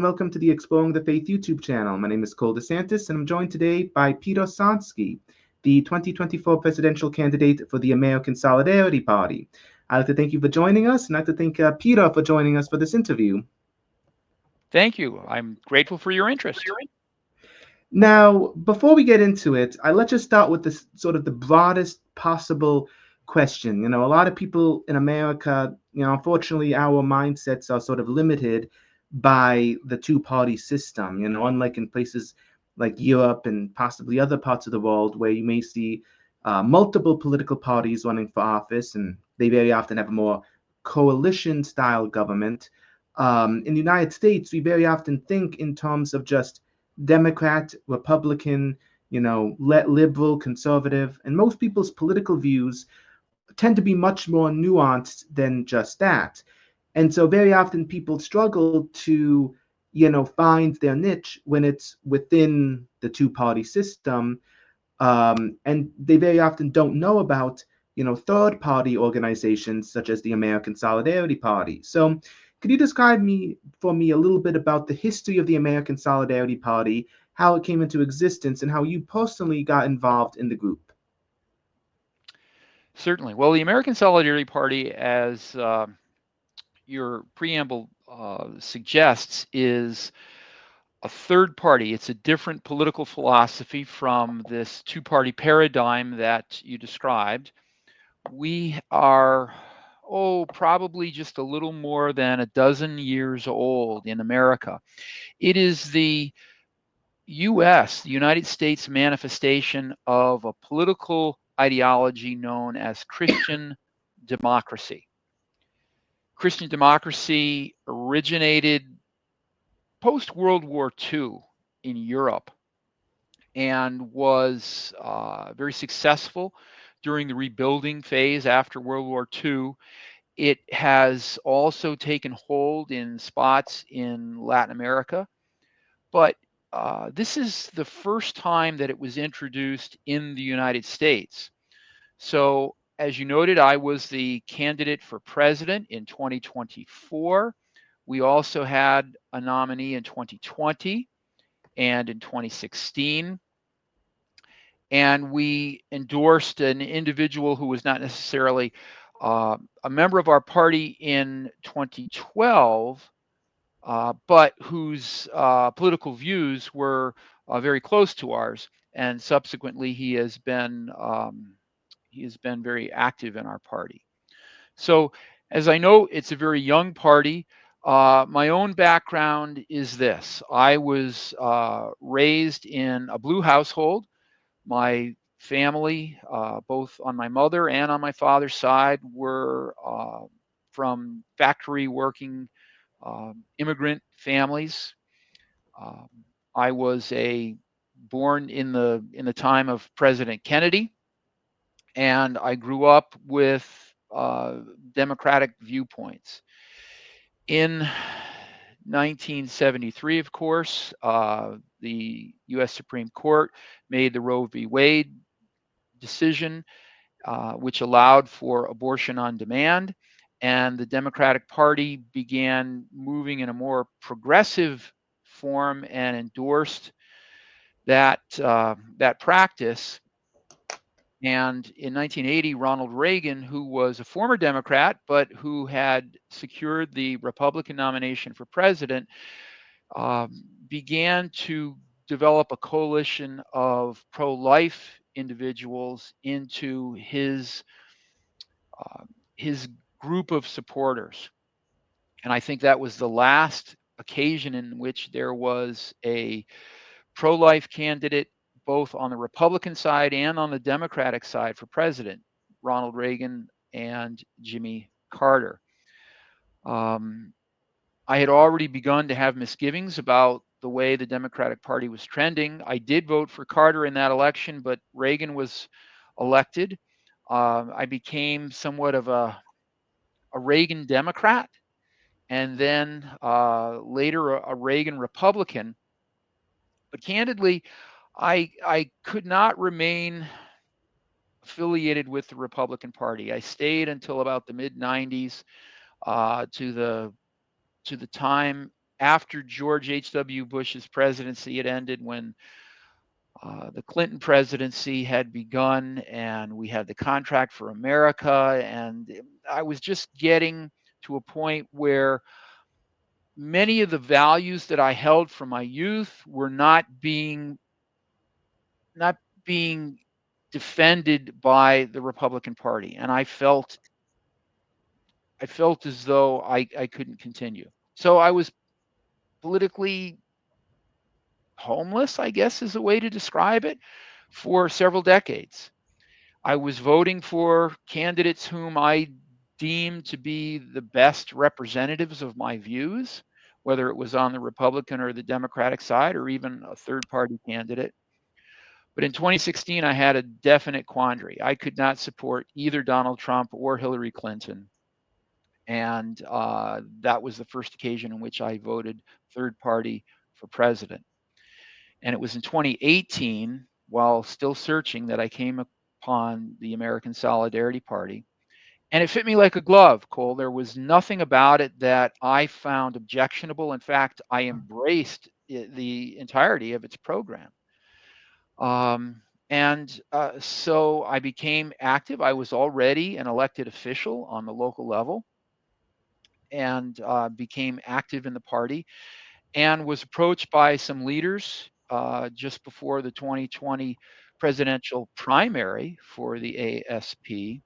welcome to the Exploring the Faith YouTube channel. My name is Cole DeSantis, and I'm joined today by Peter Sonski, the 2024 presidential candidate for the American Solidarity Party. I'd like to thank you for joining us, and I'd like to thank Peter for joining us for this interview. Thank you. I'm grateful for your interest. Now, before we get into it, let's just start with this sort of the broadest possible question. A lot of people in America, unfortunately, our mindsets are sort of limited by the two-party system, unlike in places like Europe and possibly other parts of the world where you may see multiple political parties running for office, and they very often have a more coalition-style government. In the United States, we very often think in terms of just Democrat, Republican, liberal, conservative, and most people's political views tend to be much more nuanced than just that. And so very often people struggle to, find their niche when it's within the two-party system. And they very often don't know about, third-party organizations such as the American Solidarity Party. So could you describe for me a little bit about the history of the American Solidarity Party, how it came into existence, and how you personally got involved in the group? Certainly. Well, the American Solidarity Party, as your preamble suggests, is a third party. It's a different political philosophy from this two-party paradigm that you described. We are, probably just a little more than a dozen years old in America. It is the the United States manifestation of a political ideology known as Christian democracy. Christian democracy originated post World War II in Europe and was very successful during the rebuilding phase after World War II. It has also taken hold in spots in Latin America, but this is the first time that it was introduced in the United States. So, as you noted, I was the candidate for president in 2024. We also had a nominee in 2020 and in 2016. And we endorsed an individual who was not necessarily a member of our party in 2012, but whose political views were very close to ours. And subsequently, he has been very active in our party. So, as I know, it's a very young party. My own background is this: I was raised in a blue household. My family, both on my mother and on my father's side, were from factory working immigrant families. Um, I was born in the time of President Kennedy, and I grew up with democratic viewpoints. In 1973, of course, the U.S. Supreme Court made the Roe v. Wade decision, which allowed for abortion on demand, and the Democratic Party began moving in a more progressive form and endorsed that practice. And in 1980, Ronald Reagan, who was a former Democrat but who had secured the Republican nomination for president, began to develop a coalition of pro-life individuals into his group of supporters. And I think that was the last occasion in which there was a pro-life candidate both on the Republican side and on the Democratic side for president, Ronald Reagan and Jimmy Carter. I had already begun to have misgivings about the way the Democratic Party was trending. I did vote for Carter in that election, but Reagan was elected. I became somewhat of a Reagan Democrat, and then later a Reagan Republican. But candidly, I could not remain affiliated with the Republican Party. I stayed until about the mid '90s, to the time after George H.W. Bush's presidency. It ended when the Clinton presidency had begun, and we had the Contract for America. And I was just getting to a point where many of the values that I held from my youth were not being defended by the Republican Party, and I felt as though I couldn't continue. So I was politically homeless, I guess is a way to describe it, for several decades. I was voting for candidates whom I deemed to be the best representatives of my views, whether it was on the Republican or the Democratic side, or even a third party candidate. But in 2016, I had a definite quandary. I could not support either Donald Trump or Hillary Clinton. And that was the first occasion in which I voted third party for president. And it was in 2018, while still searching, that I came upon the American Solidarity Party. And it fit me like a glove, Cole. There was nothing about it that I found objectionable. In fact, I embraced the entirety of its program. So I became active. I was already an elected official on the local level, and became active in the party, and was approached by some leaders just before the 2020 presidential primary for the ASP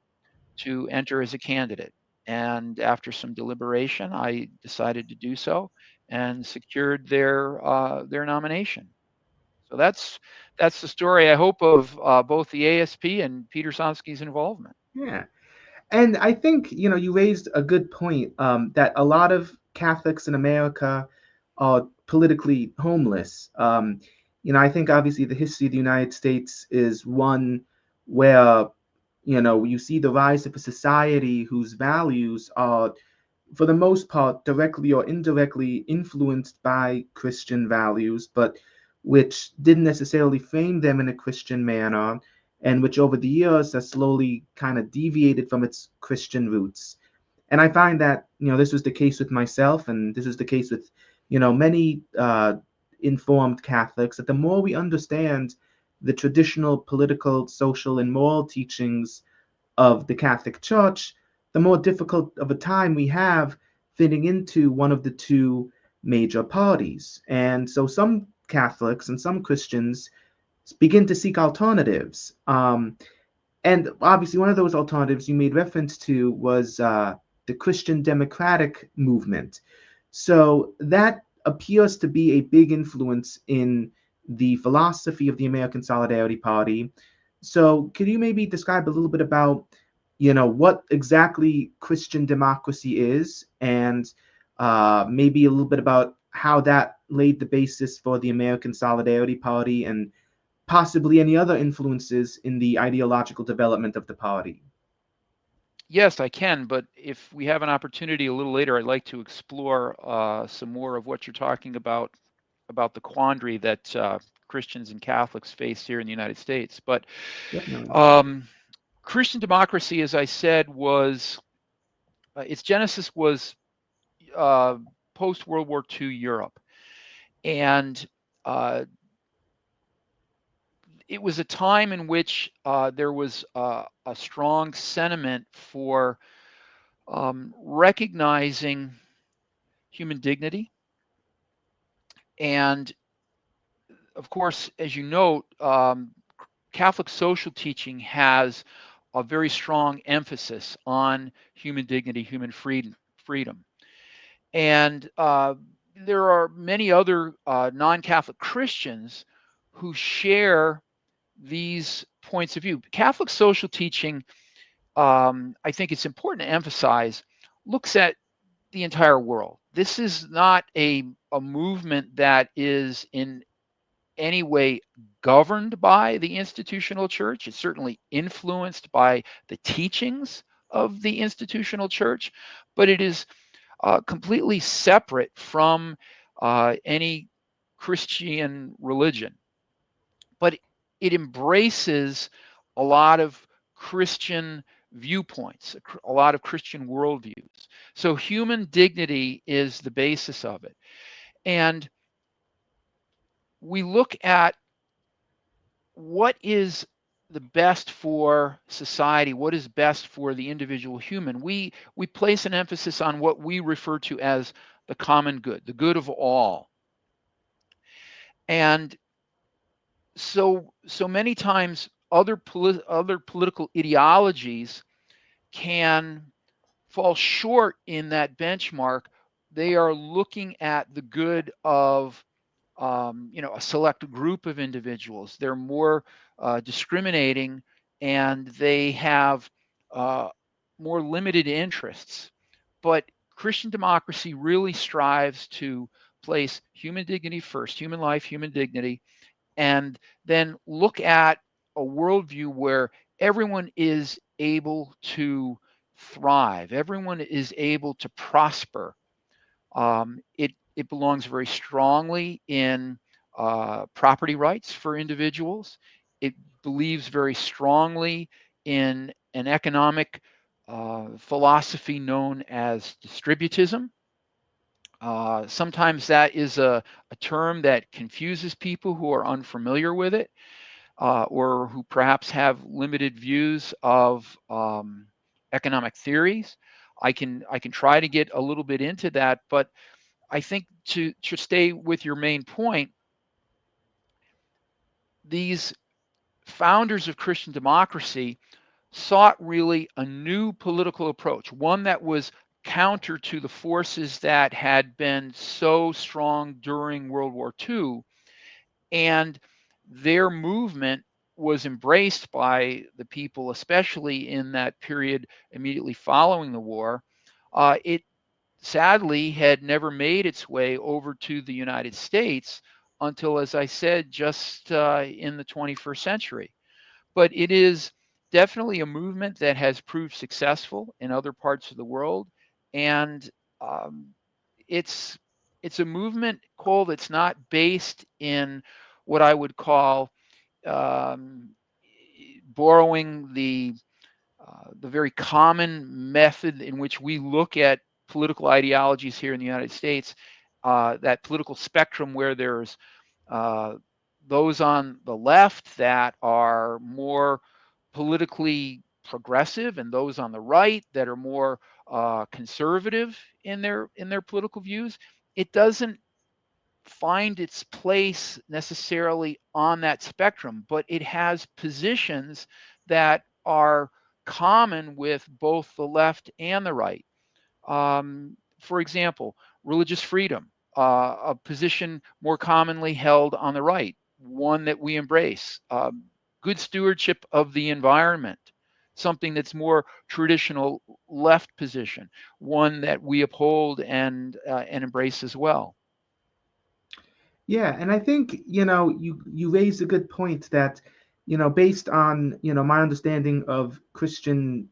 to enter as a candidate. And after some deliberation, I decided to do so and secured their nomination. So that's the story, I hope, of both the ASP and Peter Sonski's involvement. Yeah. And I think, you raised a good point, that a lot of Catholics in America are politically homeless. I think obviously the history of the United States is one where, you see the rise of a society whose values are, for the most part, directly or indirectly influenced by Christian values, but which didn't necessarily frame them in a Christian manner, and which over the years has slowly kind of deviated from its Christian roots. And I find that, this was the case with myself, and this is the case with, many informed Catholics, that the more we understand the traditional political, social, and moral teachings of the Catholic Church, the more difficult of a time we have fitting into one of the two major parties. And so some Catholics and some Christians begin to seek alternatives. And obviously, one of those alternatives you made reference to was the Christian Democratic movement. So that appears to be a big influence in the philosophy of the American Solidarity Party. So, could you maybe describe a little bit about, what exactly Christian democracy is, and maybe a little bit about how that laid the basis for the American Solidarity Party and possibly any other influences in the ideological development of the party? Yes, I can, but if we have an opportunity a little later, I'd like to explore some more of what you're talking about the quandary that Christians and Catholics face here in the United States. But Definitely. um, Christian democracy, as I said, was its genesis was uh, post World War II Europe, and uh, it was a time in which there was a strong sentiment for recognizing human dignity. And of course, as you note, Catholic social teaching has a very strong emphasis on human dignity, human freedom. And there are many other non-Catholic Christians who share these points of view. Catholic social teaching, I think it's important to emphasize, looks at the entire world. This is not a movement that is in any way governed by the institutional church. It's certainly influenced by the teachings of the institutional church, but it is completely separate from any Christian religion. But it embraces a lot of Christian viewpoints, a lot of Christian worldviews. So human dignity is the basis of it. And we look at what is the best for society, what is best for the individual human. We place an emphasis on what we refer to as the common good, the good of all. And so many times other political ideologies can fall short in that benchmark. They are looking at the good of a select group of individuals. They're more discriminating, and they have uh, more limited interests. But Christian democracy really strives to place human dignity first, human life, human dignity, and then look at a worldview where everyone is able to thrive, everyone is able to prosper. It belongs very strongly in property rights for individuals. It believes very strongly in an economic philosophy known as distributism. Sometimes that is a term that confuses people who are unfamiliar with it, or who perhaps have limited views of economic theories. I can try to get a little bit into that, but I think to stay with your main point, these founders of Christian democracy sought really a new political approach, one that was counter to the forces that had been so strong during World War II. And their movement was embraced by the people, especially in that period immediately following the war. It sadly had never made its way over to the United States until, as I said, just in the 21st century. But it is definitely a movement that has proved successful in other parts of the world, and um, it's it's a movement, Cole, that's not based in what I would call um, borrowing the very common method in which we look at political ideologies here in the United States, that political spectrum where there's uh, those on the left that are more politically progressive, and those on the right that are more conservative in their political views. It doesn't find its place necessarily on that spectrum, but it has positions that are common with both the left and the right. For example, religious freedom, a position more commonly held on the right, one that we embrace. Good stewardship of the environment, something that's more traditional left position, one that we uphold and embrace as well. Yeah, and I think, you raised a good point that, based on, my understanding of Christian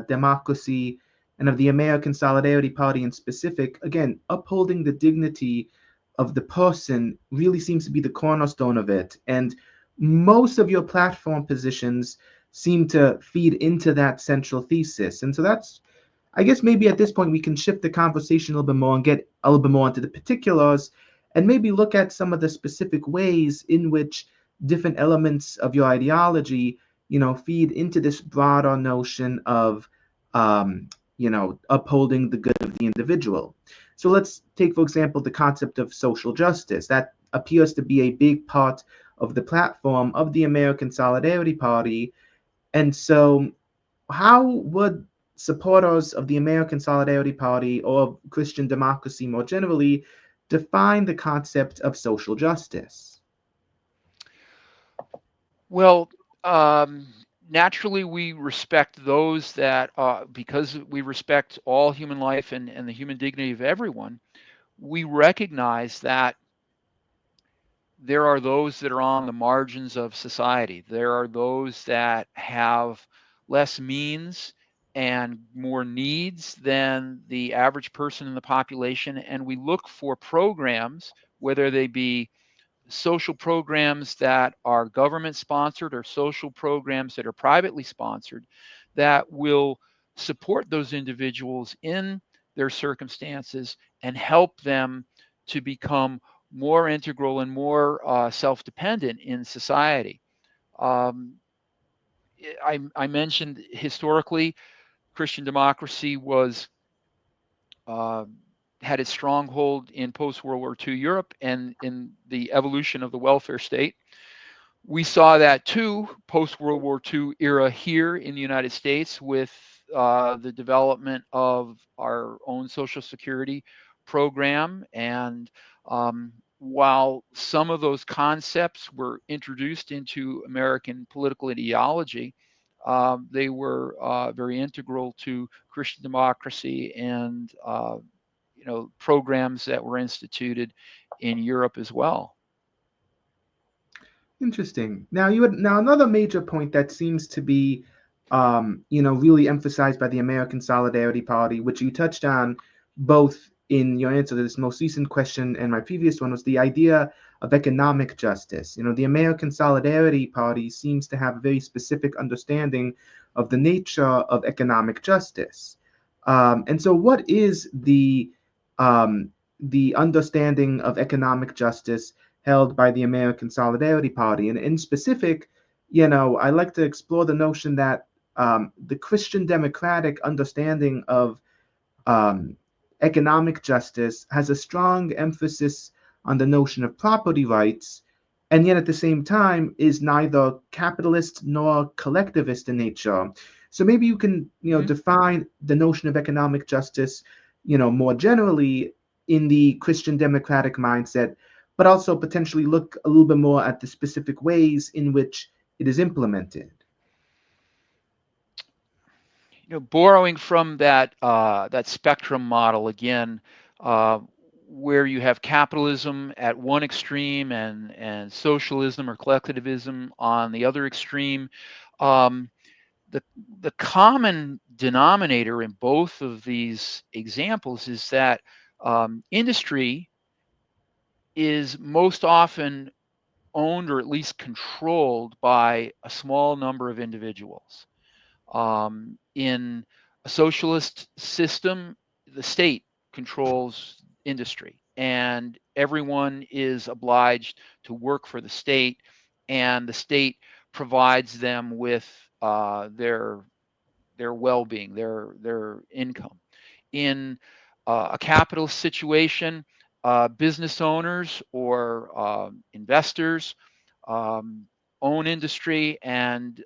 democracy and of the American Solidarity Party in specific, again, upholding the dignity of the person really seems to be the cornerstone of it. And most of your platform positions seem to feed into that central thesis. And so that's, I guess maybe at this point we can shift the conversation a little bit more and get a little bit more into the particulars and maybe look at some of the specific ways in which different elements of your ideology, feed into this broader notion of, upholding the good of the individual. So let's take, for example, the concept of social justice. That appears to be a big part of the platform of the American Solidarity Party. And so, how would supporters of the American Solidarity Party or Christian democracy more generally define the concept of social justice? Well, um, naturally, we respect those that, because we respect all human life and the human dignity of everyone, we recognize that there are those that are on the margins of society. There are those that have less means and more needs than the average person in the population. And we look for programs, whether they be social programs that are government sponsored or social programs that are privately sponsored, that will support those individuals in their circumstances and help them to become more integral and more self-dependent in society. Um, I mentioned historically, Christian democracy was uh, had its stronghold in post-World War II Europe and in the evolution of the welfare state. We saw that too post-World War II era here in the United States with the development of our own Social Security program. And while some of those concepts were introduced into American political ideology, they were very integral to Christian democracy and programs that were instituted in Europe as well. Interesting. Now another major point that seems to be, really emphasized by the American Solidarity Party, which you touched on both in your answer to this most recent question and my previous one, was the idea of economic justice. The American Solidarity Party seems to have a very specific understanding of the nature of economic justice. And so, what is the understanding of economic justice held by the American Solidarity Party? And in specific, I like to explore the notion that the Christian democratic understanding of um, economic justice has a strong emphasis on the notion of property rights, and yet at the same time is neither capitalist nor collectivist in nature. So maybe you can, Mm-hmm. define the notion of economic justice, more generally in the Christian democratic mindset, but also potentially look a little bit more at the specific ways in which it is implemented. Borrowing from that spectrum model again, uh, where you have capitalism at one extreme and socialism or collectivism on the other extreme. Um, the the common denominator in both of these examples is that industry is most often owned or at least controlled by a small number of individuals. In a socialist system, the state controls industry, and everyone is obliged to work for the state, and the state provides them with their well-being, their income. In a capitalist situation, business owners or investors um, own industry, and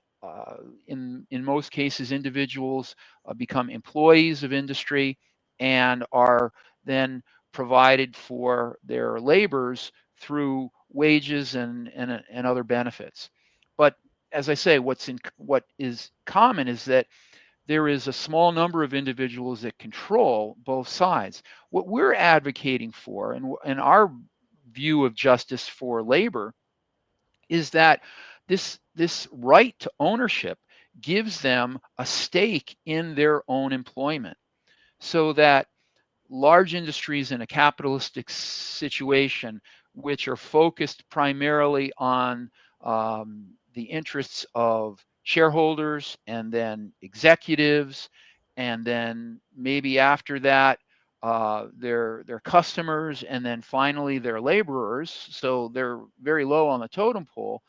in most cases, individuals become employees of industry and are then provided for their labors through wages and other benefits. But as I say, what is common is that there is a small number of individuals that control both sides. What we're advocating for, and our view of justice for labor, is that this right to ownership gives them a stake in their own employment, so that large industries in a capitalistic situation, which are focused primarily on the interests of shareholders and then executives, and then maybe after that, their customers, and then finally their laborers. So they're very low on the totem pole.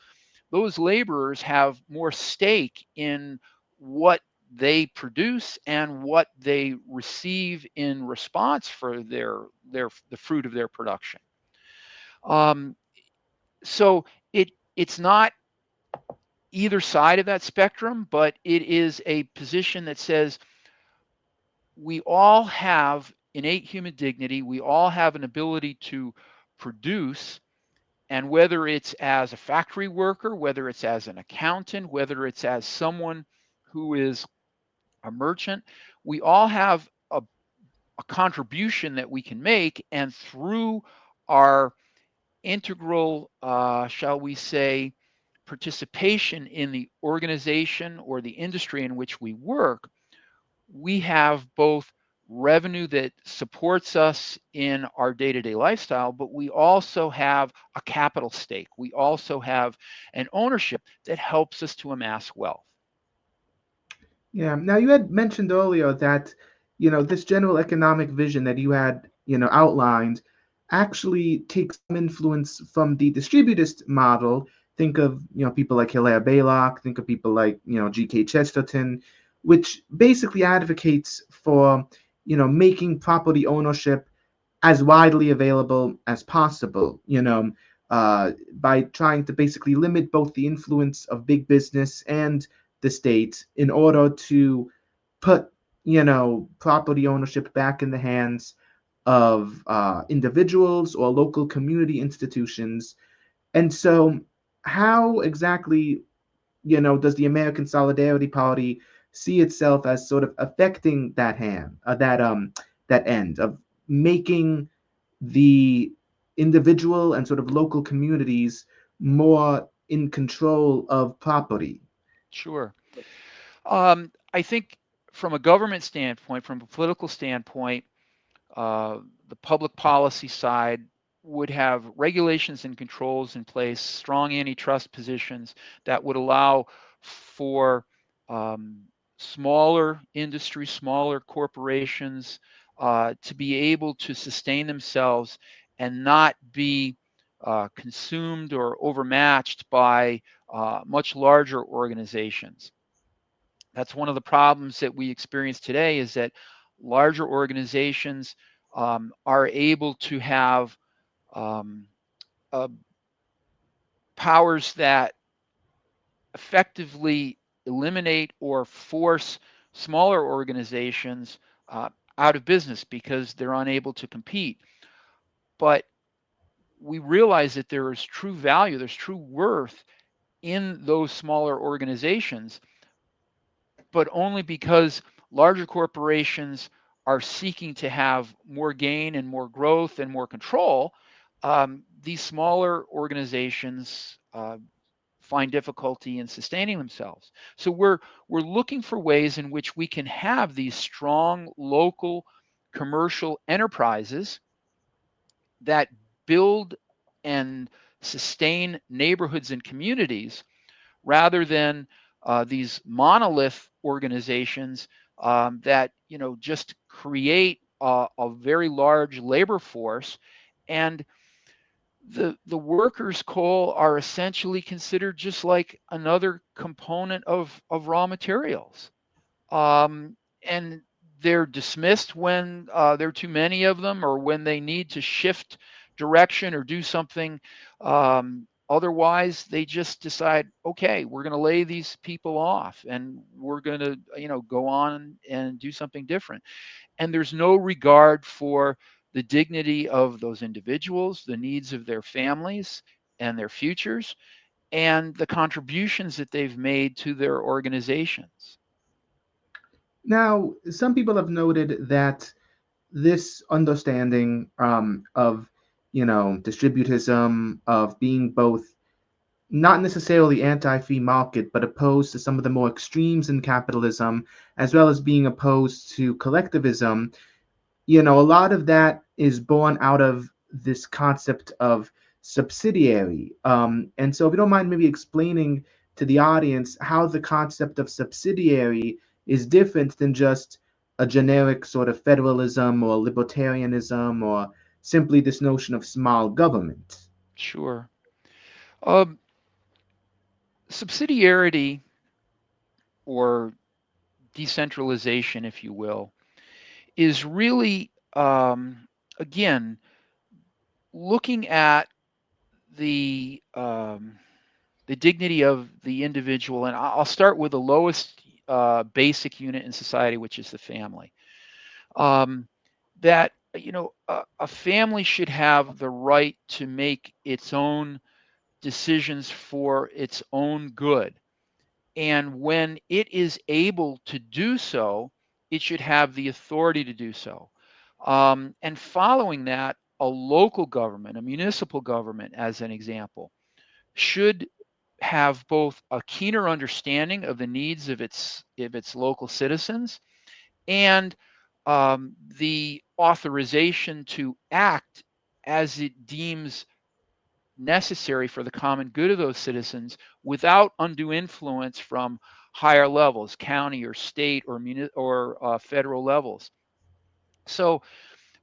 Those laborers have more stake in what they produce and what they receive in response for the fruit of their production. Um, so it's not either side of that spectrum, but it is a position that says we all have innate human dignity. We all have an ability to produce. And whether it's as a factory worker, whether it's as an accountant, whether it's as someone who is a merchant, we all have a contribution that we can make. And through our integral, shall we say, participation in the organization or the industry in which we work, we have both revenue that supports us in our day-to-day lifestyle, but we also have a capital stake. We also have an ownership that helps us to amass wealth. Yeah. Now you had mentioned earlier that, this general economic vision that you had, outlined, actually take some influence from the distributist model. Think of people like Hilaire Belloc. Think of people like G.K. Chesterton, which basically advocates for making property ownership as widely available as possible. By trying to basically limit both the influence of big business and the state in order to put property ownership back in the hands of individuals or local community institutions. And so, how exactly does the American Solidarity Party see itself as sort of affecting that end of making the individual and sort of local communities more in control of property? Sure. I think from a government standpoint, from a political standpoint, the public policy side would have regulations and controls in place, strong antitrust positions that would allow for um, smaller industry, smaller corporations to be able to sustain themselves and not be consumed or overmatched by much larger organizations. That's one of the problems that we experience today is that larger organizations are able to have um, uh, powers that effectively eliminate or force smaller organizations uh, out of business because they're unable to compete. But we realize that there is true value, there's true worth in those smaller organizations, but only because larger corporations are seeking to have more gain and more growth and more control. These smaller organizations find difficulty in sustaining themselves. So we're looking for ways in which we can have these strong local commercial enterprises that build and sustain neighborhoods and communities rather than these monolith organizations that just create a very large labor force, and the workers coal are essentially considered just like another component of raw materials, and they're dismissed when there are too many of them or when they need to shift direction or do something. Otherwise, they just decide, okay, we're going to lay these people off and we're going to, go on and do something different. And there's no regard for the dignity of those individuals, the needs of their families and their futures, and the contributions that they've made to their organizations. Now, some people have noted that this understanding of distributism, of being both not necessarily anti-free market, but opposed to some of the more extremes in capitalism, as well as being opposed to collectivism, a lot of that is born out of this concept of subsidiary. And so, if you don't mind, maybe explaining to the audience how the concept of subsidiary is different than just a generic sort of federalism or libertarianism or simply this notion of small government. Sure. Um, Subsidiarity or decentralization, if you will, is really, again, looking at the um, the dignity of the individual, and I'll start with the lowest basic unit in society, which is the family. Um, that a family should have the right to make its own decisions for its own good. And when it is able to do so, it should have the authority to do so. And following that, a local government, a municipal government, as an example, should have both a keener understanding of the needs of its local citizens and the authorization to act as it deems necessary for the common good of those citizens without undue influence from higher levels, county or state or federal levels. So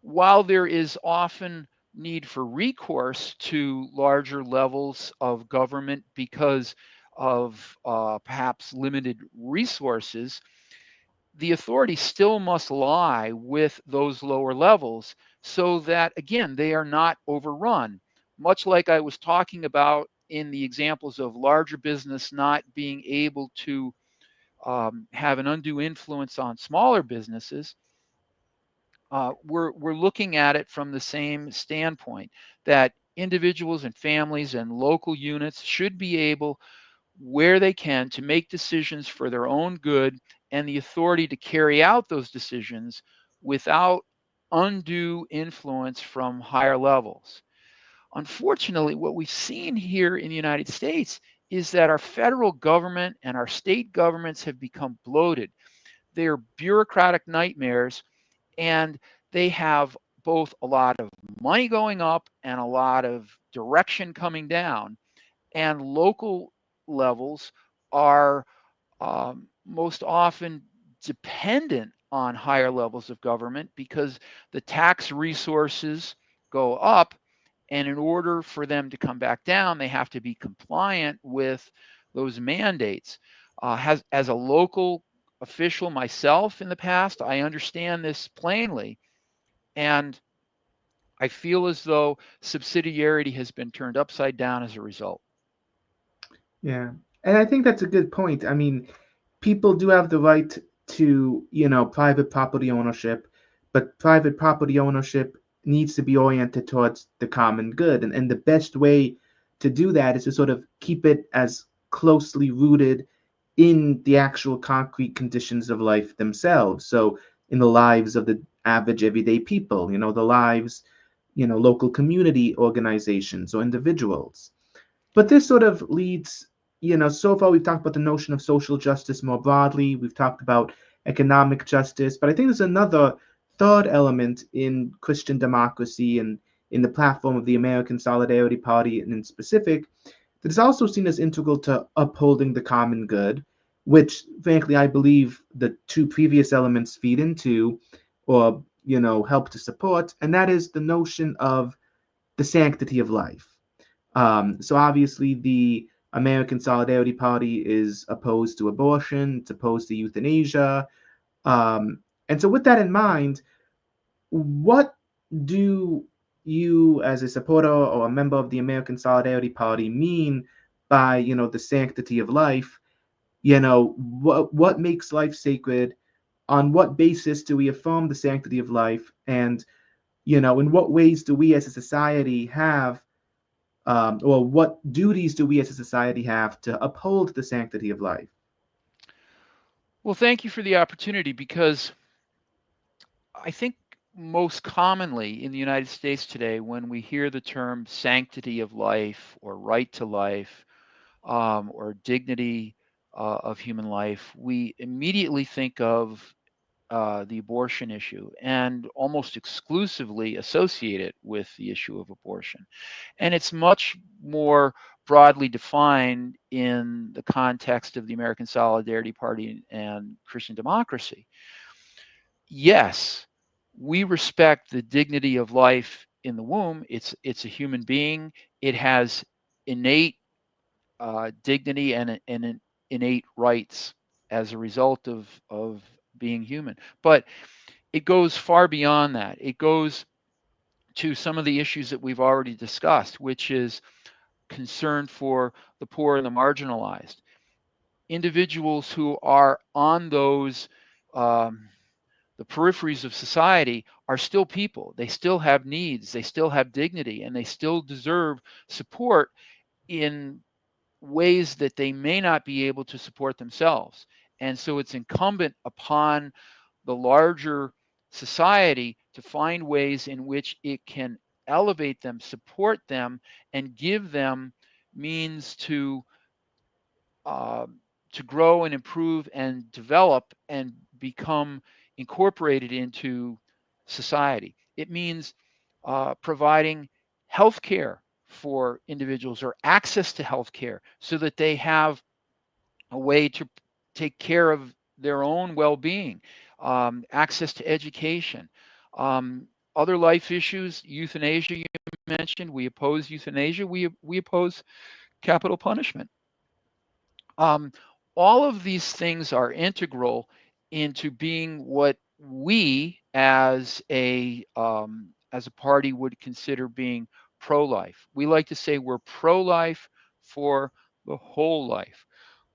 while there is often need for recourse to larger levels of government because of perhaps limited resources, the authority still must lie with those lower levels so that, again, they are not overrun. Much like I was talking about in the examples of larger business not being able to have an undue influence on smaller businesses, we're looking at it from the same standpoint that individuals and families and local units should be able, where they can, to make decisions for their own good and the authority to carry out those decisions without undue influence from higher levels. Unfortunately, what we've seen here in the United States is that our federal government and our state governments have become bloated. They are bureaucratic nightmares, and they have both a lot of money going up and a lot of direction coming down. And local levels are most often dependent on higher levels of government because the tax resources go up. And in order for them to come back down, they have to be compliant with those mandates. As a local official myself in the past, I understand this plainly. And I feel as though subsidiarity has been turned upside down as a result. Yeah. And I think that's a good point. I mean, people do have the right to, private property ownership, but private property ownership needs to be oriented towards the common good. And the best way to do that is to sort of keep it as closely rooted in the actual concrete conditions of life themselves. So, in the lives of the average everyday people, the lives, local community organizations or individuals. But this sort of leads, so far we've talked about the notion of social justice more broadly. We've talked about economic justice, but I think there's another third element in Christian democracy and in the platform of the American Solidarity Party and in specific that is also seen as integral to upholding the common good, which frankly I believe the two previous elements feed into or, help to support, and that is the notion of the sanctity of life. So obviously, the American Solidarity Party is opposed to abortion, it's opposed to euthanasia. And so, with that in mind, what do you, as a supporter or a member of the American Solidarity Party, mean by the sanctity of life? What makes life sacred? On what basis do we affirm the sanctity of life? And in what ways do we as a society have or what duties do we as a society have to uphold the sanctity of life? Well, thank you for the opportunity because I think most commonly in the United States today, when we hear the term sanctity of life or right to life or dignity of human life, we immediately think of the abortion issue and almost exclusively associate it with the issue of abortion. And it's much more broadly defined in the context of the American Solidarity Party and Christian democracy. Yes, we respect the dignity of life in the womb. It's a human being. It has innate dignity and innate rights as a result of being human. But it goes far beyond that. It goes to some of the issues that we've already discussed, which is concern for the poor and the marginalized. Individuals who are on those um, the peripheries of society are still people. They still have needs, they still have dignity, and they still deserve support in ways that they may not be able to support themselves. And so it's incumbent upon the larger society to find ways in which it can elevate them, support them, and give them means uh, to grow and improve and develop and become incorporated into society. It means providing health care for individuals or access to health care so that they have a way to take care of their own well being, access to education. Um, Other life issues, euthanasia you mentioned, we oppose euthanasia, we oppose capital punishment. Um, all of these things are integral into being what we as a party would consider being pro-life. We like to say we're pro-life for the whole life.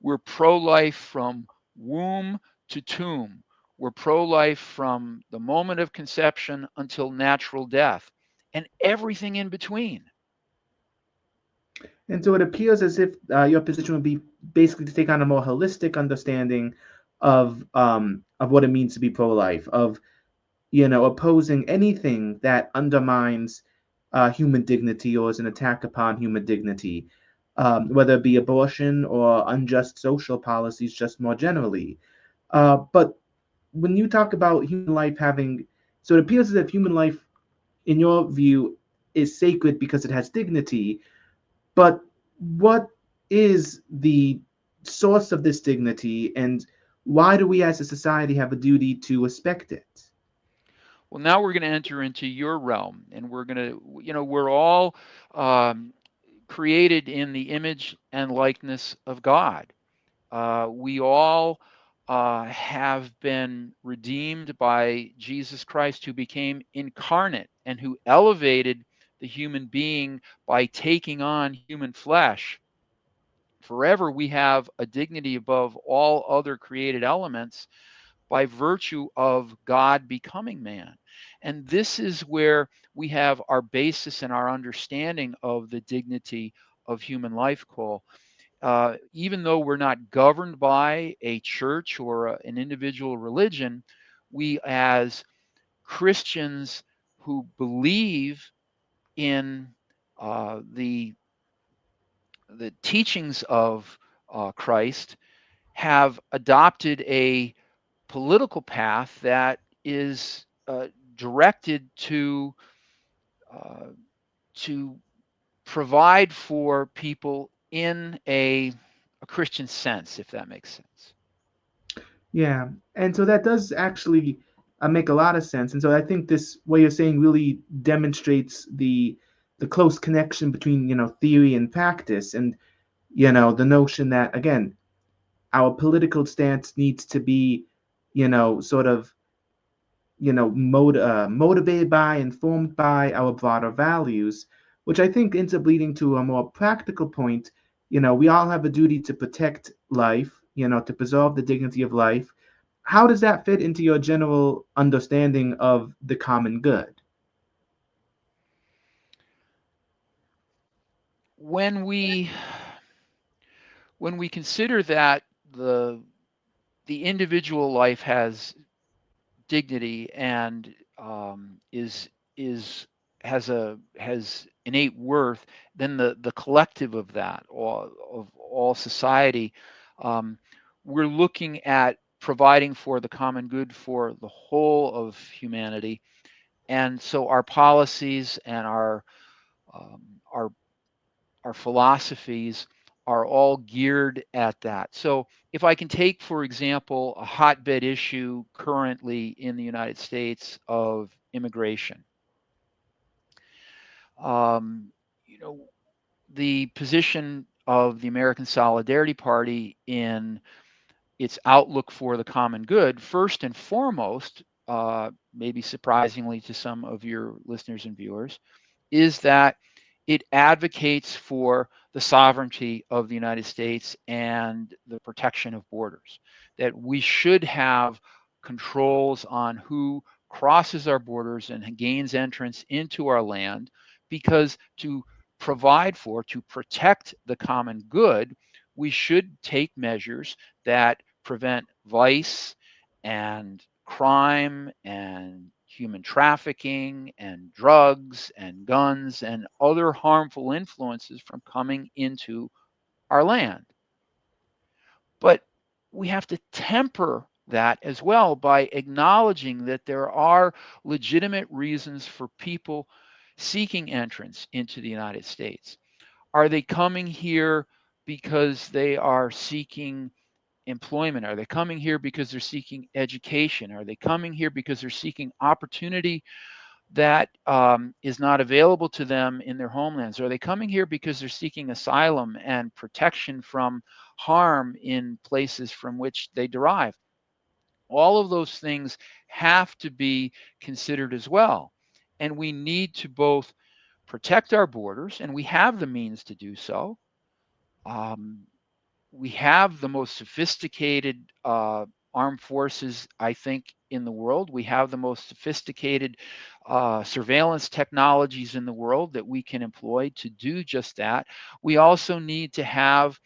We're pro-life from womb to tomb. We're pro-life from the moment of conception until natural death and everything in between. And so it appears as if your position would be basically to take on a more holistic understanding of what it means to be pro-life, of opposing anything that undermines human dignity or is an attack upon human dignity, whether it be abortion or unjust social policies, just more generally. But when you talk about human life having, so it appears as if human life, in your view, is sacred because it has dignity. But what is the source of this dignity, and why do we as a society have a duty to respect it? Well, now we're going to enter into your realm, and we're going to, we're all um, created in the image and likeness of God. We all have been redeemed by Jesus Christ, who became incarnate and who elevated the human being by taking on human flesh. Forever, we have a dignity above all other created elements by virtue of God becoming man. And this is where we have our basis and our understanding of the dignity of human life, Cole. Even though we're not governed by a church or an individual religion, we as Christians who believe in the teachings of Christ have adopted a political path that is directed uh, to provide for people in a Christian sense, if that makes sense. Yeah, and so that does actually make a lot of sense. And so I think this what you're saying really demonstrates the close connection between theory and practice, and the notion that again our political stance needs to be sort of motivated by, informed by our broader values, which I think ends up leading to a more practical point. We all have a duty to protect life, to preserve the dignity of life. How does that fit into your general understanding of the common good? When we when we consider that the individual life has dignity and is has innate worth, then the collective of that, or of all society, um, we're looking at providing for the common good for the whole of humanity, and so our policies and um, our our philosophies are all geared at that. So, if I can take, for example, a hotbed issue currently in the United States of immigration, um, you know, the position of the American Solidarity Party in its outlook for the common good, first and foremost, maybe surprisingly to some of your listeners and viewers, is that it advocates for the sovereignty of the United States and the protection of borders, that we should have controls on who crosses our borders and gains entrance into our land, because to provide for, to protect the common good, we should take measures that prevent vice and crime and human trafficking and drugs and guns and other harmful influences from coming into our land. But we have to temper that as well by acknowledging that there are legitimate reasons for people seeking entrance into the United States. Are they coming here because they are seeking employment? Are they coming here because they're seeking education? Are they coming here because they're seeking opportunity that is not available to them in their homelands? Are they coming here because they're seeking asylum and protection from harm in places from which they derive? All of those things have to be considered as well. And we need to both protect our borders, and we have the means to do so. Um, we have the most sophisticated armed forces, I think, in the world. We have the most sophisticated surveillance technologies in the world that we can employ to do just that. We also need to have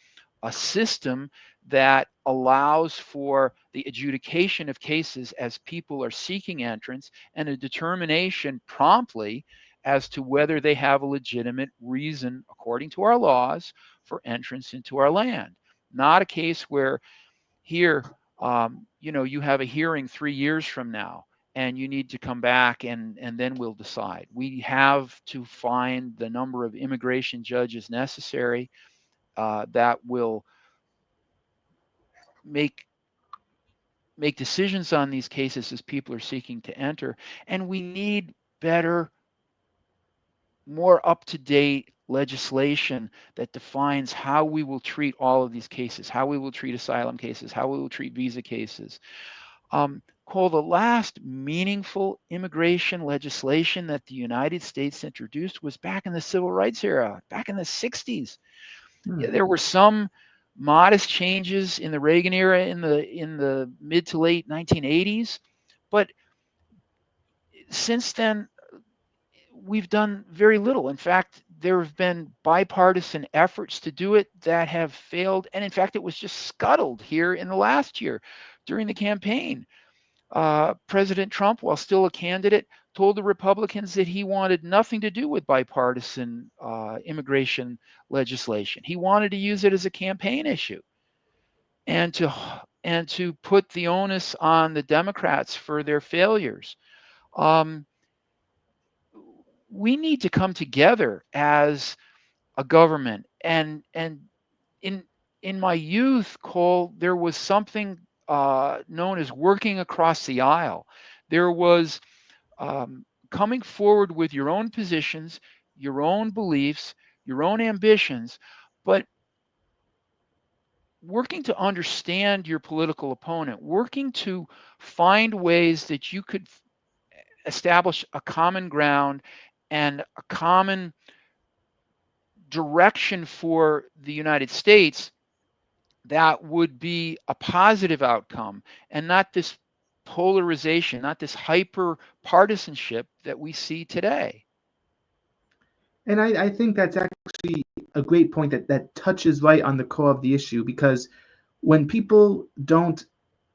a system that allows for the adjudication of cases as people are seeking entrance, and a determination promptly as to whether they have a legitimate reason, according to our laws, for entrance into our land. Not a case where here, you have a hearing 3 years from now and you need to come back and then we'll decide. We have to find the number of immigration judges necessary that will make decisions on these cases as people are seeking to enter. And we need better, more up-to-date legislation that defines how we will treat all of these cases, how we will treat asylum cases, how we will treat visa cases. Cole, the last meaningful immigration legislation that the United States introduced was back in the civil rights era, back in the 60s. Yeah, there were some modest changes in the Reagan era in the mid to late 1980s, but since then we've done very little. In fact, there have been bipartisan efforts to do it that have failed. And in fact, it was just scuttled here in the last year during the campaign. President Trump, while still a candidate, told the Republicans that he wanted nothing to do with bipartisan immigration legislation. He wanted to use it as a campaign issue and to put the onus on the Democrats for their failures. Um, we need to come together as a government. And in my youth, Cole, there was something known as working across the aisle. There was coming forward with your own positions, your own beliefs, your own ambitions, but working to understand your political opponent, working to find ways that you could establish a common ground and a common direction for the United States that would be a positive outcome and not this polarization, not this hyper partisanship that we see today. And I think that's actually a great point that touches right on the core of the issue, because when people don't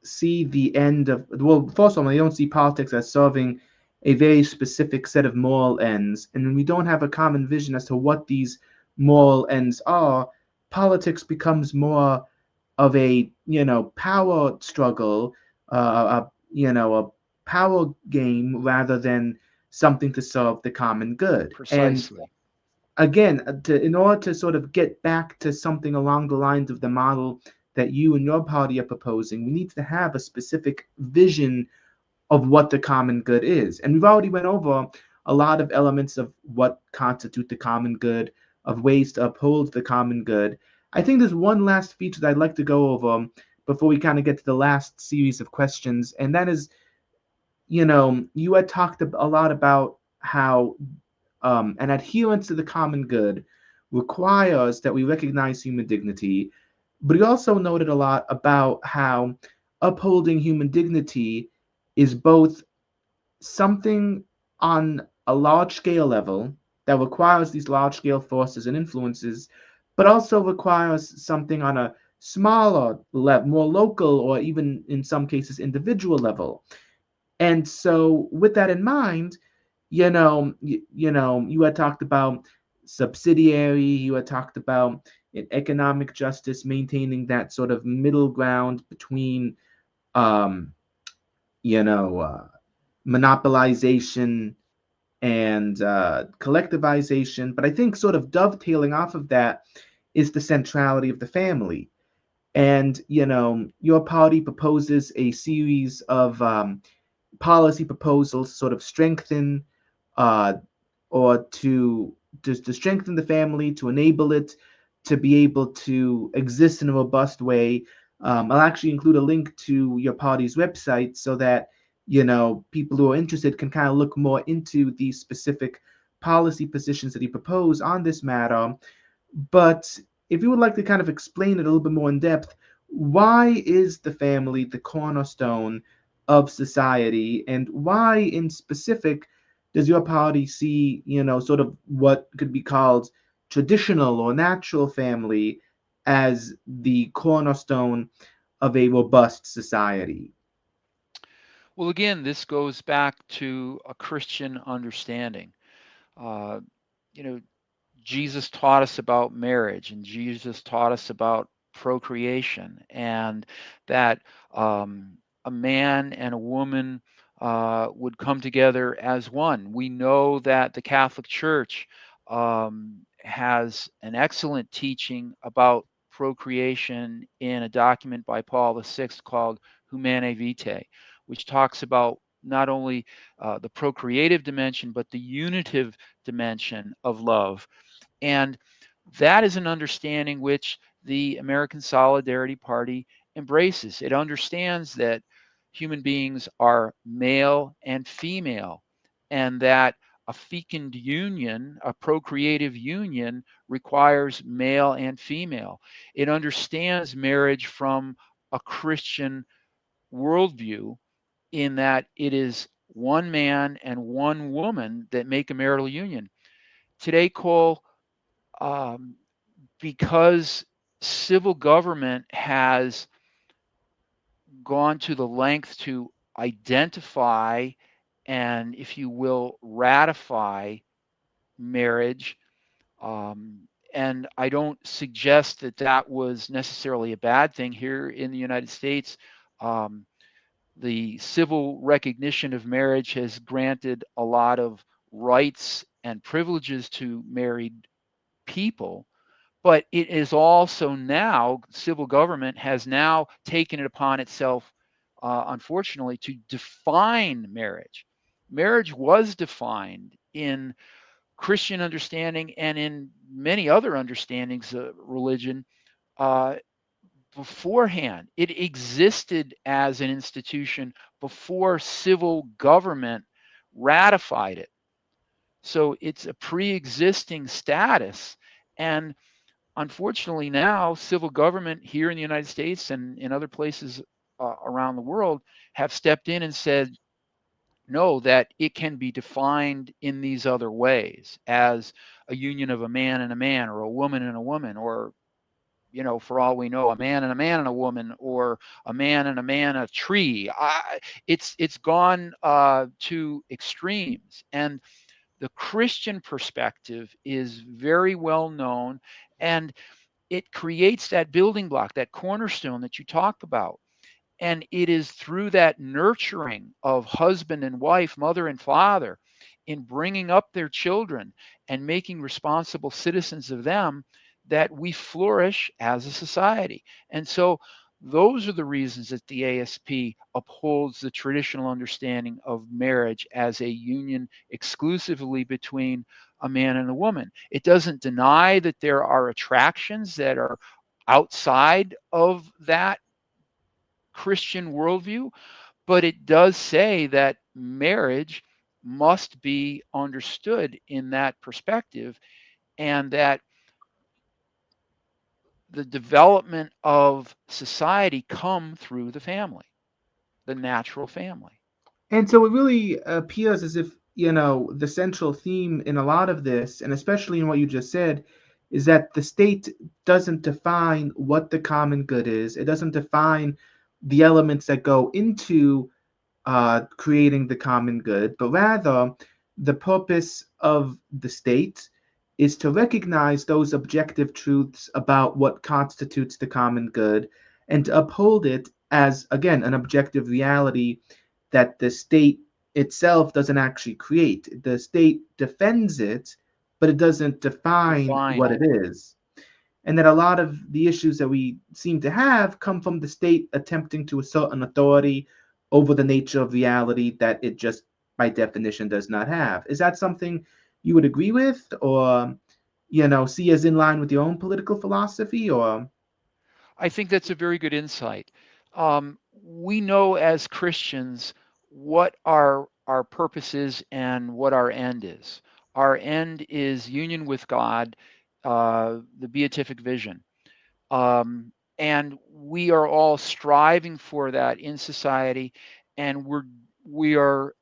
see the end of, well, first of all, they don't see politics as serving a very specific set of moral ends, and when we don't have a common vision as to what these moral ends are, politics becomes more of a power struggle, a power game rather than something to serve the common good. And Precisely. again, in order to sort of get back to something along the lines of the model that you and your party are proposing, we need to have a specific vision of what the common good is. And we've already went over a lot of elements of what constitute the common good, of ways to uphold the common good. I think there's one last feature that I'd like to go over before we kind of get to the last series of questions, and that is, you had talked a lot about how an adherence to the common good requires that we recognize human dignity, but he also noted a lot about how upholding human dignity is both something on a large scale level that requires these large scale forces and influences, but also requires something on a smaller level, more local, or even in some cases individual level. And so, with that in mind, you had talked about subsidiary, you had talked about economic justice, maintaining that sort of middle ground between, um, you know, uh, monopolization and collectivization. But I think sort of dovetailing off of that is the centrality of the family. And, your party proposes a series of policy proposals to sort of strengthen uh, or to strengthen the family, to enable it to be able to exist in a robust way. I'll actually include a link to your party's website so that people who are interested can kind of look more into these specific policy positions that he proposed on this matter. But if you would like to kind of explain it a little bit more in depth, why is the family the cornerstone of society, and why in specific does your party see, sort of what could be called traditional or natural family as the cornerstone of a robust society? Well, again, this goes back to a Christian understanding. Uh, you know, Jesus taught us about marriage, and Jesus taught us about procreation, and that a man and a woman would come together as one. We know that the Catholic Church has an excellent teaching about procreation in a document by Paul VI called Humanae Vitae, which talks about not only the procreative dimension, but the unitive dimension of love. And that is an understanding which the American Solidarity Party embraces. It understands that human beings are male and female, and that a fecund union, a procreative union, requires male and female. It understands marriage from a Christian worldview in that it is one man and one woman that make a marital union. Today, Cole, um, because civil government has gone to the length to identify and, if you will, ratify marriage. And I don't suggest that that was necessarily a bad thing here in the United States. Um, the civil recognition of marriage has granted a lot of rights and privileges to married people, but it is also now, civil government has now taken it upon itself, unfortunately, to define marriage. Marriage was defined in Christian understanding and in many other understandings of religion uh, beforehand. It existed as an institution before civil government ratified it. So it's a pre existing status. And unfortunately, now civil government here in the United States and in other places around the world have stepped in and said, no, that it can be defined in these other ways as a union of a man and a man, or a woman and a woman, or, for all we know, a man and a man and a woman, or a man and a man, a tree. It's gone to extremes. And the Christian perspective is very well known, and it creates that building block, that cornerstone that you talk about. And it is through that nurturing of husband and wife, mother and father, in bringing up their children and making responsible citizens of them, that we flourish as a society. And so those are the reasons that the ASP upholds the traditional understanding of marriage as a union exclusively between a man and a woman. It doesn't deny that there are attractions that are outside of that Christian worldview, but it does say that marriage must be understood in that perspective, and that the development of society come through the family, the natural family. And so it really appears as if, the central theme in a lot of this, and especially in what you just said, is that the state doesn't define what the common good is. It doesn't define the elements that go into creating the common good, but rather the purpose of the state is to recognize those objective truths about what constitutes the common good and to uphold it as, again, an objective reality that the state itself doesn't actually create. The state defends it, but it doesn't define Define what it. it is. And that a lot of the issues that we seem to have come from the state attempting to assert an authority over the nature of reality that it just by definition does not have. Is that something you would agree with, or see as in line with your own political philosophy, or? I think that's a very good insight. We know as Christians what our purpose is and what our end is. Our end is union with God, the beatific vision. And we are all striving for that in society, and we are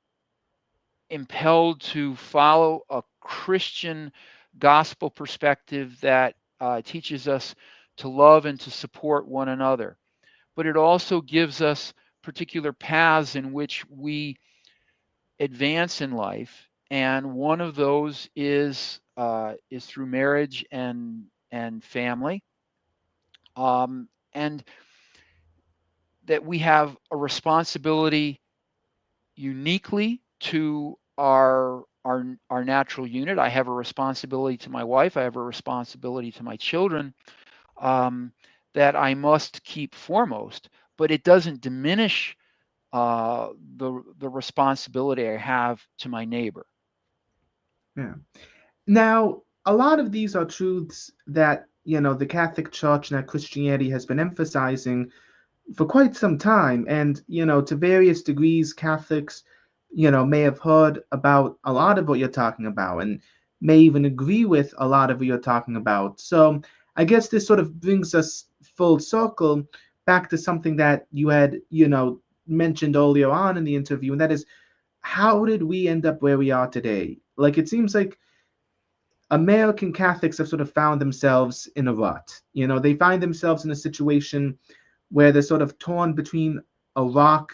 impelled to follow a Christian gospel perspective that teaches us to love and to support one another. But it also gives us particular paths in which we advance in life, and one of those is through marriage and family, and that we have a responsibility uniquely to our natural unit. I have a responsibility to my wife. I have a responsibility to my children, um, that I must keep foremost. But it doesn't diminish the responsibility I have to my neighbor. Yeah. Now, a lot of these are truths that, the Catholic Church and that Christianity has been emphasizing for quite some time. And, to various degrees, Catholics, may have heard about a lot of what you're talking about and may even agree with a lot of what you're talking about. So I guess this sort of brings us full circle back to something that you had, mentioned earlier on in the interview, and that is, how did we end up where we are today? Like, it seems like American Catholics have sort of found themselves in a rut. They find themselves in a situation where they're sort of torn between a rock,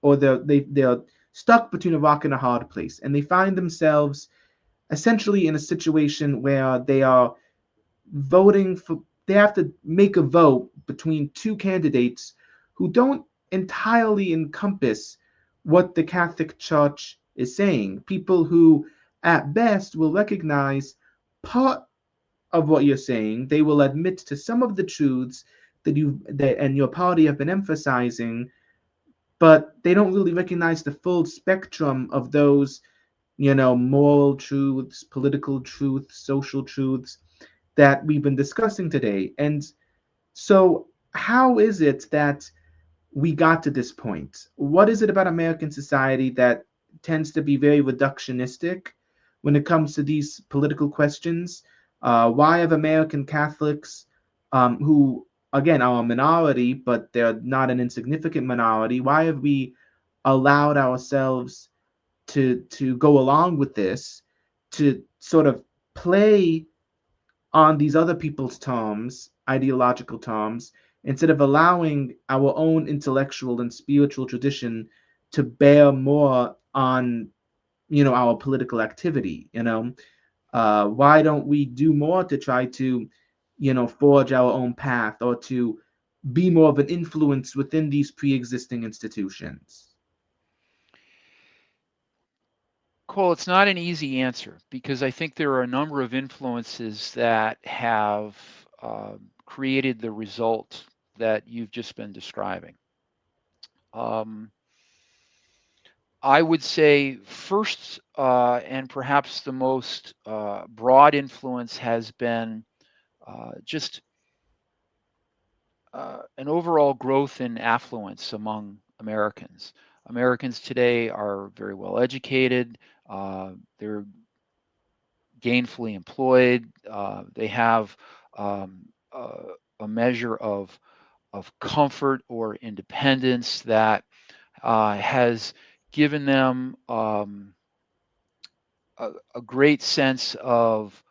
or they're stuck between a rock and a hard place, and they find themselves essentially in a situation where they are voting for. They have to make a vote between two candidates who don't entirely encompass what the Catholic Church is saying. People who, at best, will recognize part of what you're saying. They will admit to some of the truths that and your party have been emphasizing, but they don't really recognize the full spectrum of those, moral truths, political truths, social truths that we've been discussing today. And so, how is it that we got to this point? What is it about American society that tends to be very reductionistic when it comes to these political questions? Why have American Catholics, who again are a minority, but they're not an insignificant minority, why have we allowed ourselves to go along with this, to sort of play on these other people's terms, ideological terms, instead of allowing our own intellectual and spiritual tradition to bear more on, our political activity? Why don't we do more to try to, forge our own path, or to be more of an influence within these pre-existing institutions? Cole, it's not an easy answer because I think there are a number of influences that have created the result that you've just been describing. Um, I would say first, and perhaps the most broad influence has been just an overall growth in affluence among Americans. Americans today are very well educated. They're gainfully employed. They have um, a measure of comfort or independence that has given them a great sense of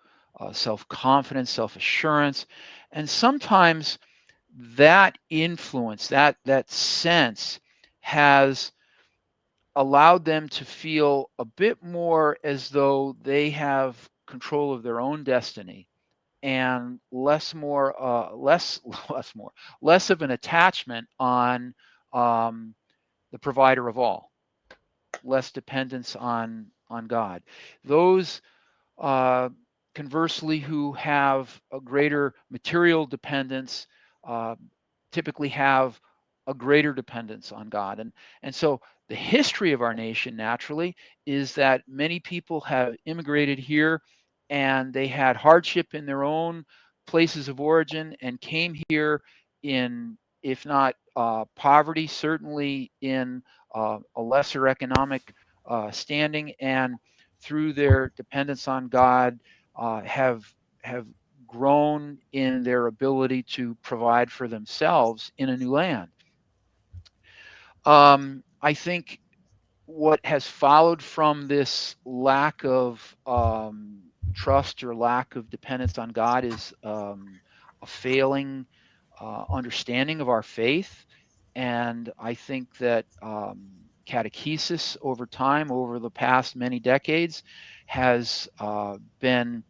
self-confidence, self-assurance, and sometimes that influence, that sense, has allowed them to feel a bit more as though they have control of their own destiny, and less of an attachment on the provider of all, less dependence on God. Those uh, conversely, who have a greater material dependence, uh, typically have a greater dependence on God, and so The history of our nation, naturally, is that many people have immigrated here and they had hardship in their own places of origin and came here in, if not poverty, certainly in a lesser economic standing, and through their dependence on God, have grown in their ability to provide for themselves in a new land. I think what has followed from this lack of trust or lack of dependence on God is a failing understanding of our faith. And I think that catechesis over time, over the past many decades, has been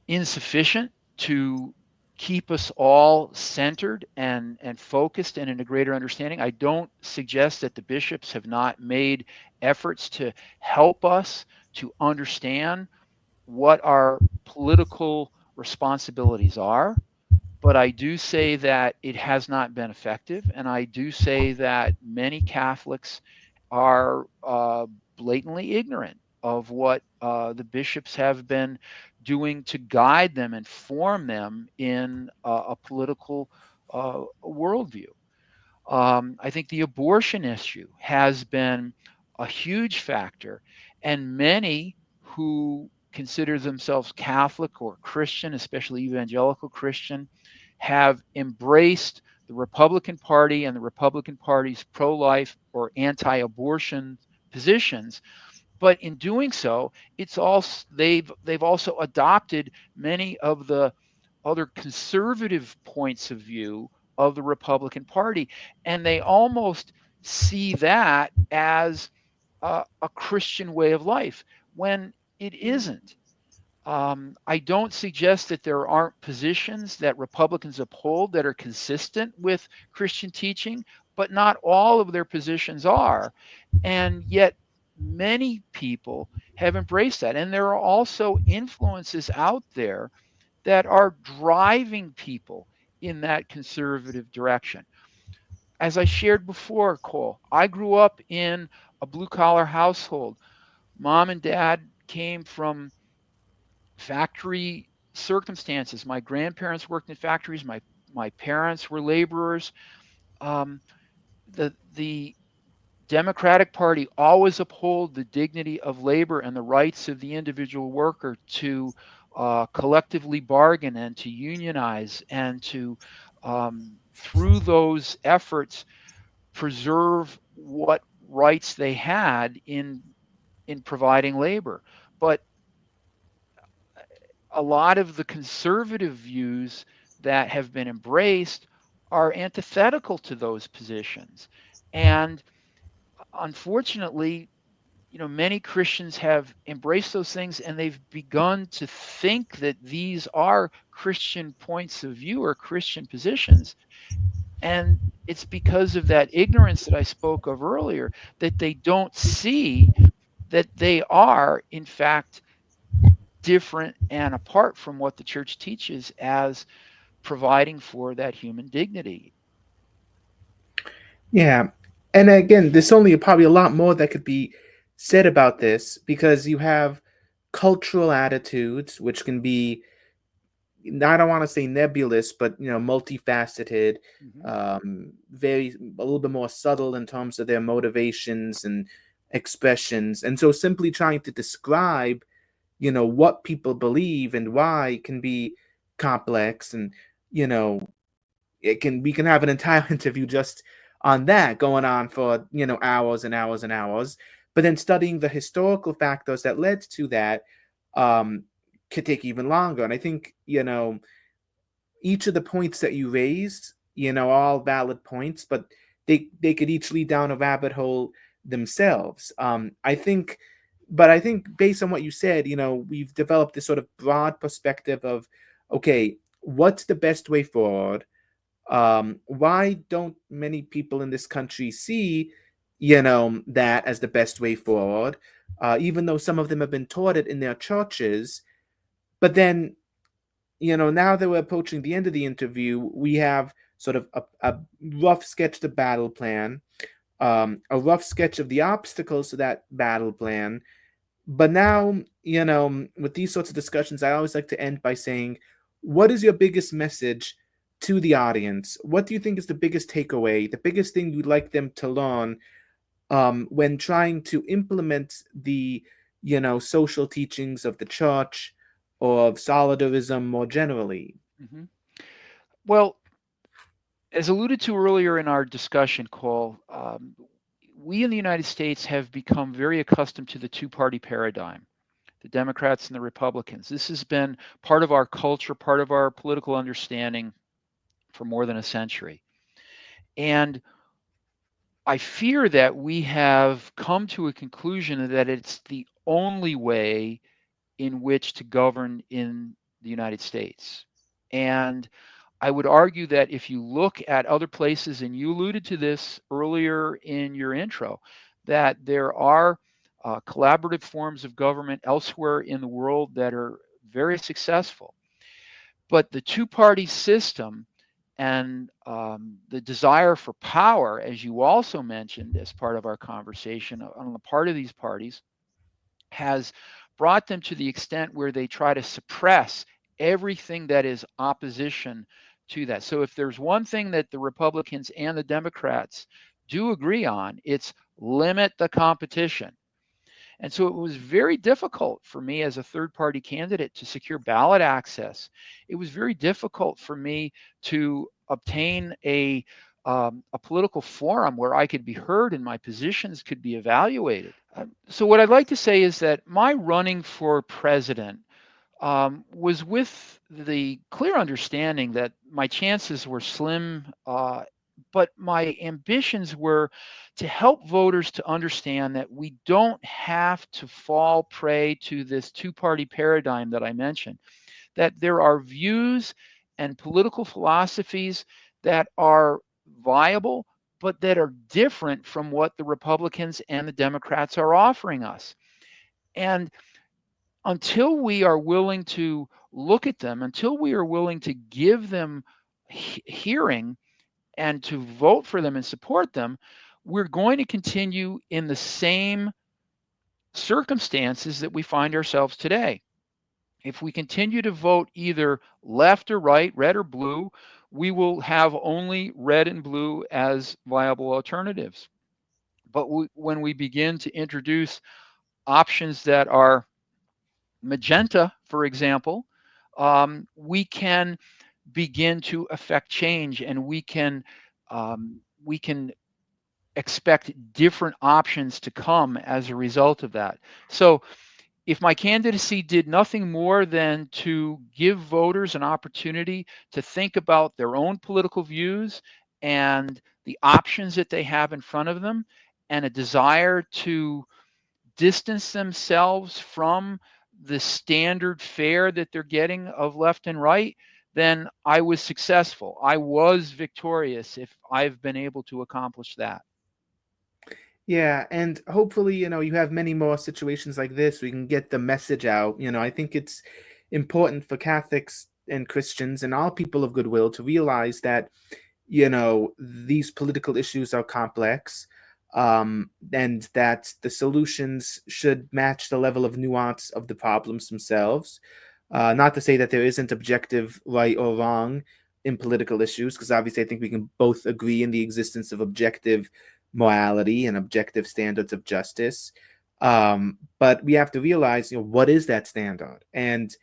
insufficient to keep us all centered and focused and in a greater understanding. I don't suggest that the bishops have not made efforts to help us to understand what our political responsibilities are, but I do say that it has not been effective, and I do say that many Catholics are blatantly ignorant of what the bishops have been doing to guide them and form them in a political worldview. I think the abortion issue has been a huge factor, and many who consider themselves Catholic or Christian, especially evangelical Christian, have embraced the Republican Party and the Republican Party's pro life or anti abortion positions. But in doing so, it's also they've also adopted many of the other conservative points of view of the Republican Party, and they almost see that as a Christian way of life when it isn't. I don't suggest that there aren't positions that Republicans uphold that are consistent with Christian teaching, but not all of their positions are. And yet, many people have embraced that. And there are also influences out there that are driving people in that conservative direction. As I shared before, Cole, I grew up in a blue collar household. Mom and dad came from factory circumstances. My grandparents worked in factories. My parents were laborers. Um, the Democratic Party always uphold the dignity of labor and the rights of the individual worker to collectively bargain and to unionize and to through those efforts preserve what rights they had in providing labor. But a lot of the conservative views that have been embraced are antithetical to those positions. And unfortunately, many Christians have embraced those things and they've begun to think that these are Christian points of view or Christian positions. And it's because of that ignorance that I spoke of earlier that they don't see that they are, in fact, different and apart from what the church teaches as providing for that human dignity. Yeah. And again, there's only probably a lot more that could be said about this because you have cultural attitudes, which can be, I don't want to say nebulous, but multifaceted, Mm-hmm. very a little bit more subtle in terms of their motivations and expressions. And so simply trying to describe, what people believe and why can be complex. And, you know, we can have an entire interview just on that going on for, hours and hours and hours. But then studying the historical factors that led to that, um, could take even longer. And I think, each of the points that you raised, are all valid points, but they could each lead down a rabbit hole themselves. I think based on what you said, we've developed this sort of broad perspective of, okay, what's the best way forward? Why don't many people in this country see, that as the best way forward? Even though some of them have been taught it in their churches, but then, now that we're approaching the end of the interview, we have sort of a rough sketch the battle plan. a rough sketch of the obstacles to that battle plan. But now, with these sorts of discussions, I always like to end by saying, what is your biggest message to the audience? What do you think is the biggest takeaway, the biggest thing you'd like them to learn when trying to implement the, social teachings of the church or of solidarism more generally? Hmm. Well, as alluded to earlier in our discussion, Cole, we in the United States have become very accustomed to the two-party paradigm, the Democrats and the Republicans. This has been part of our culture, part of our political understanding for more than a century. And I fear that we have come to a conclusion that it's the only way in which to govern in the United States. And I would argue that if you look at other places, and you alluded to this earlier in your intro, that there are collaborative forms of government elsewhere in the world that are very successful. But the two party system and the desire for power, as you also mentioned as part of our conversation, on the part of these parties, has brought them to the extent where they try to suppress everything that is opposition to that. So if there's one thing that the Republicans and the Democrats do agree on, it's limit the competition. And so it was very difficult for me as a third party candidate to secure ballot access. It was very difficult for me to obtain a political forum where I could be heard and my positions could be evaluated. So, what I'd like to say is that my running for president was with the clear understanding that my chances were slim, but my ambitions were to help voters to understand that we don't have to fall prey to this two party paradigm that I mentioned, that there are views and political philosophies that are viable, but that are different from what the Republicans and the Democrats are offering us. And until we are willing to look at them, until we are willing to give them hearing and to vote for them and support them, we're going to continue in the same circumstances that we find ourselves today. If we continue to vote either left or right, red or blue, we will have only red and blue as viable alternatives. But when we begin to introduce options that are magenta, for example, we can begin to affect change, and we can expect different options to come as a result of that. So if my candidacy did nothing more than to give voters an opportunity to think about their own political views and the options that they have in front of them, and a desire to distance themselves from the standard fare that they're getting of left and right, then I was successful. I was victorious if I've been able to accomplish that. Yeah, and hopefully, you have many more situations like this where you can get the message out. I think it's important for Catholics and Christians and all people of goodwill to realize that, these political issues are complex, and that the solutions should match the level of nuance of the problems themselves. Not to say that there isn't objective right or wrong in political issues, because obviously I think we can both agree in the existence of objective morality and objective standards of justice. But we have to realize, what is that standard? And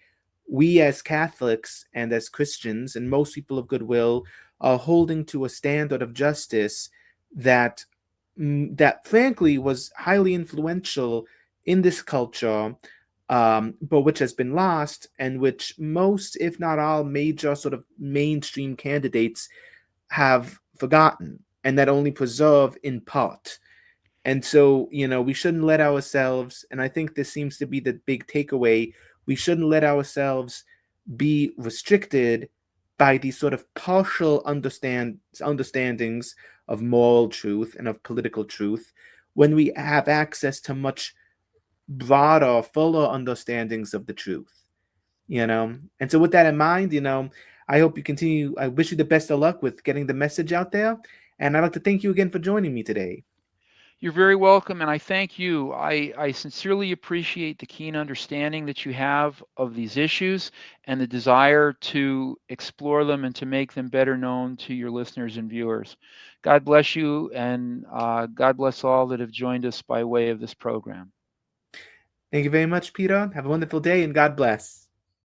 we as Catholics and as Christians and most people of goodwill are holding to a standard of justice that that frankly was highly influential in this culture, but which has been lost, and which most, if not all, major sort of mainstream candidates have forgotten, and that only preserve in part. And so, we shouldn't let ourselves, and I think this seems to be the big takeaway, we shouldn't let ourselves be restricted by these sort of partial understandings of moral truth and of political truth when we have access to much broader, fuller understandings of the truth, And so with that in mind, I hope you continue. I wish you the best of luck with getting the message out there. And I'd like to thank you again for joining me today. You're very welcome, and I thank you. I sincerely appreciate the keen understanding that you have of these issues and the desire to explore them and to make them better known to your listeners and viewers. God bless you, and God bless all that have joined us by way of this program. Thank you very much, Peter. Have a wonderful day and God bless.